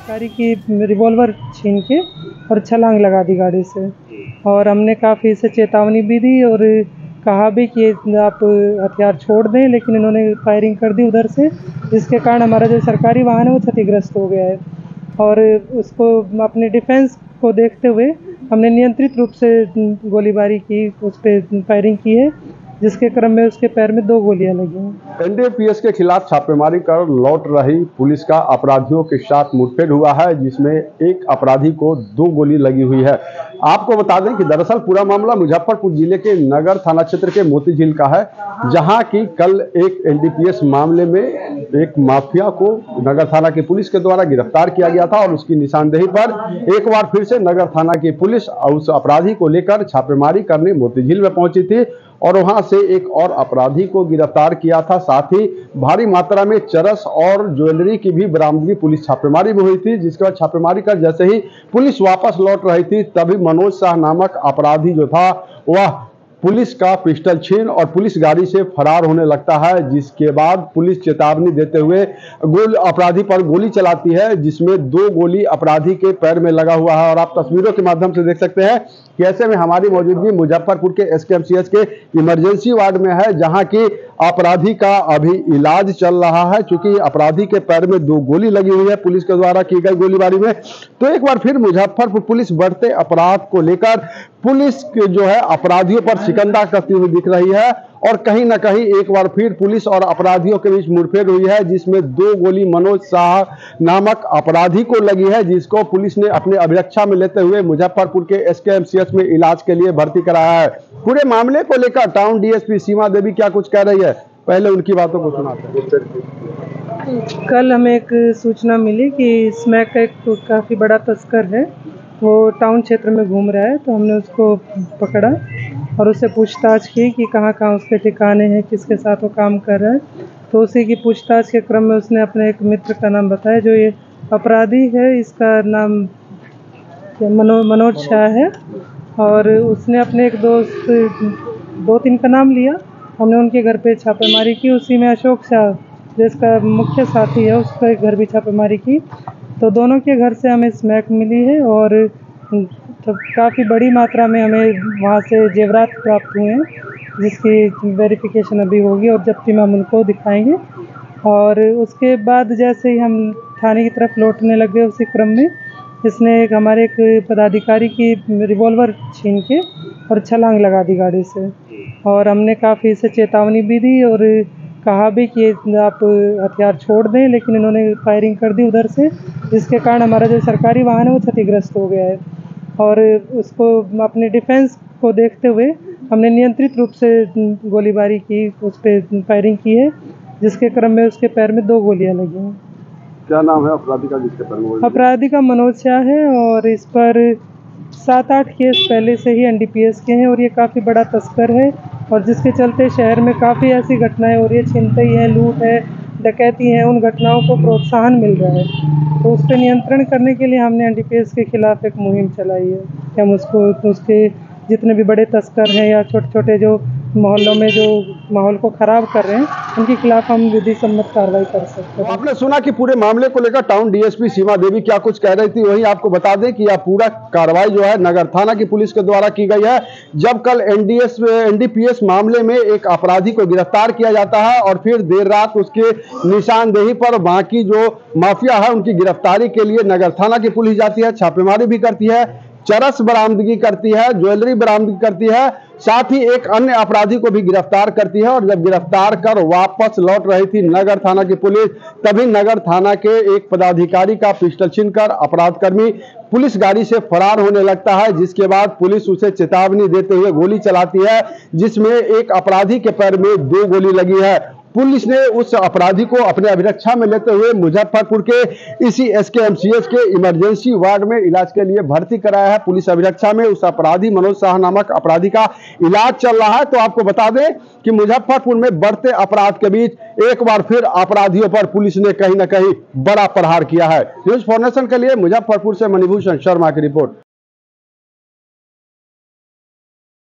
अधिकारी की रिवॉल्वर छीन के और छलांग लगा दी गाड़ी से। और हमने काफ़ी इसे चेतावनी भी दी और कहा भी कि आप हथियार छोड़ दें, लेकिन इन्होंने फायरिंग कर दी उधर से, जिसके कारण हमारा जो सरकारी वाहन है वो क्षतिग्रस्त हो गया है। और उसको अपने डिफेंस को देखते हुए हमने नियंत्रित रूप से गोलीबारी की, उस पर फायरिंग की है, जिसके क्रम में उसके पैर में 2 गोलियां लगी हैं। एनडीपीएस के खिलाफ छापेमारी कर लौट रही पुलिस का अपराधियों के साथ मुठभेड़ हुआ है, जिसमें एक अपराधी को 2 गोली लगी हुई है। आपको बता दें कि दरअसल पूरा मामला मुजफ्फरपुर जिले के नगर थाना क्षेत्र के मोती झील का है, जहां की कल एक एनडीपीएस मामले में एक माफिया को नगर थाना की पुलिस के द्वारा गिरफ्तार किया गया था और उसकी निशानदेही पर एक बार फिर से नगर थाना की पुलिस उस अपराधी को लेकर छापेमारी करने मोती झील में पहुंची थी और वहां से एक और अपराधी को गिरफ्तार किया था। साथ ही भारी मात्रा में चरस और ज्वेलरी की भी बरामदगी पुलिस छापेमारी में हुई थी, जिसके बाद छापेमारी कर जैसे ही पुलिस वापस लौट रही थी, तभी मनोज शाह नामक अपराधी जो था वह पुलिस का पिस्टल छीन और पुलिस गाड़ी से फरार होने लगता है। जिसके बाद पुलिस चेतावनी देते हुए अपराधी पर गोली चलाती है, जिसमें 2 गोली अपराधी के पैर में लगा हुआ है। और आप तस्वीरों के माध्यम से देख सकते हैं कि ऐसे में हमारी मौजूदगी मुजफ्फरपुर के एसकेएमसीएच के इमरजेंसी वार्ड में है, जहां की अपराधी का अभी इलाज चल रहा है। चूंकि अपराधी के पैर में 2 गोली लगी हुई है पुलिस के द्वारा की गई गोलीबारी में, तो एक बार फिर मुजफ्फरपुर पुलिस बढ़ते अपराध को लेकर पुलिस जो है अपराधियों पर शिकंजा करती हुई दिख रही है। और कहीं ना कहीं एक बार फिर पुलिस और अपराधियों के बीच मुठभेड़ हुई है, जिसमें 2 गोली मनोज शाह नामक अपराधी को लगी है, जिसको पुलिस ने अपने अभिरक्षा में लेते हुए मुजफ्फरपुर के एसकेएमसीएच में इलाज के लिए भर्ती कराया है। पूरे मामले को लेकर टाउन डीएसपी सीमा देवी क्या कुछ कह रही है, पहले उनकी बातों को सुनाते हैं। कल हमें एक सूचना मिली कि स्मैक का एक काफ़ी बड़ा तस्कर है, वो टाउन क्षेत्र में घूम रहा है। तो हमने उसको पकड़ा और उससे पूछताछ की कि कहाँ कहाँ उसके ठिकाने हैं, किसके साथ वो काम कर रहा है। तो उसी की पूछताछ के क्रम में उसने अपने एक मित्र का नाम बताया, जो ये अपराधी है, इसका नाम मनोज शाह है। और उसने अपने एक दोस्त 2-3 का नाम लिया। हमने उनके घर पे छापेमारी की, उसी में अशोक शाह जिसका मुख्य साथी है, उसका घर भी छापेमारी की। तो दोनों के घर से हमें स्मैक मिली है और तो काफ़ी बड़ी मात्रा में हमें वहाँ से जेवरात प्राप्त हुए हैं, जिसकी वेरिफिकेशन अभी होगी और जब्ती में हम उनको दिखाएंगे। और उसके बाद जैसे ही हम थाने की तरफ लौटने लगे, उसी क्रम में इसने हमारे एक पदाधिकारी की रिवॉल्वर छीन के और छलांग लगा दी गाड़ी से। और हमने काफ़ी इसे चेतावनी भी दी और कहा भी कि आप हथियार छोड़ दें, लेकिन इन्होंने फायरिंग कर दी उधर से, जिसके कारण हमारा जो सरकारी वाहन है वो क्षतिग्रस्त हो गया है। और उसको अपने डिफेंस को देखते हुए हमने नियंत्रित रूप से गोलीबारी की, उस पर फायरिंग की है, जिसके क्रम में उसके पैर में 2 गोलियां लगी हैं। क्या नाम है अपराधी का जिसके पैर में? अपराधी का मनोज शाह है और इस पर 7-8 केस पहले से ही एनडीपीएस के हैं और ये काफ़ी बड़ा तस्कर है, और जिसके चलते शहर में काफ़ी ऐसी घटनाएं हो रही है, छिनतई है, लूट है, डकैती है, उन घटनाओं को प्रोत्साहन मिल रहा है। तो उस पर नियंत्रण करने के लिए हमने एनडीपीएस के खिलाफ एक मुहिम चलाई है कि हम उसके जितने भी बड़े तस्कर हैं या छोटे छोटे जो मोहल्लों में जो माहौल को खराब कर रहे हैं, उनके खिलाफ हम विधि सम्मत कार्रवाई कर सकते हैं। आपने सुना कि पूरे मामले को लेकर टाउन डीएसपी सीमा देवी क्या कुछ कह रही थी, वहीं आपको बता दें कि यह पूरा कार्रवाई जो है नगर थाना की पुलिस के द्वारा की गई है। जब कल एनडीपीएस मामले में एक अपराधी को गिरफ्तार किया जाता है और फिर देर रात उसके निशानदेही पर बाकी जो माफिया है उनकी गिरफ्तारी के लिए नगर थाना की पुलिस जाती है, छापेमारी भी करती है, चरस बरामदगी करती है, ज्वेलरी बरामदगी करती है, साथ ही एक अन्य अपराधी को भी गिरफ्तार करती है। और जब गिरफ्तार कर वापस लौट रही थी नगर थाना की पुलिस, तभी नगर थाना के एक पदाधिकारी का पिस्टल छीनकर अपराधकर्मी पुलिस गाड़ी से फरार होने लगता है, जिसके बाद पुलिस उसे चेतावनी देते हुए गोली चलाती है, जिसमें एक अपराधी के पैर में 2 गोली लगी है। पुलिस ने उस अपराधी को अपने अभिरक्षा में लेते हुए मुजफ्फरपुर के इसी एसकेएमसीएच के इमरजेंसी वार्ड में इलाज के लिए भर्ती कराया है। पुलिस अभिरक्षा में उस अपराधी मनोज शाह नामक अपराधी का इलाज चल रहा है। तो आपको बता दें कि मुजफ्फरपुर में बढ़ते अपराध के बीच एक बार फिर अपराधियों पर पुलिस ने कहीं ना कहीं बड़ा प्रहार किया है। न्यूज़ 4 नेशन के लिए मुजफ्फरपुर से मणिभूषण शर्मा की रिपोर्ट।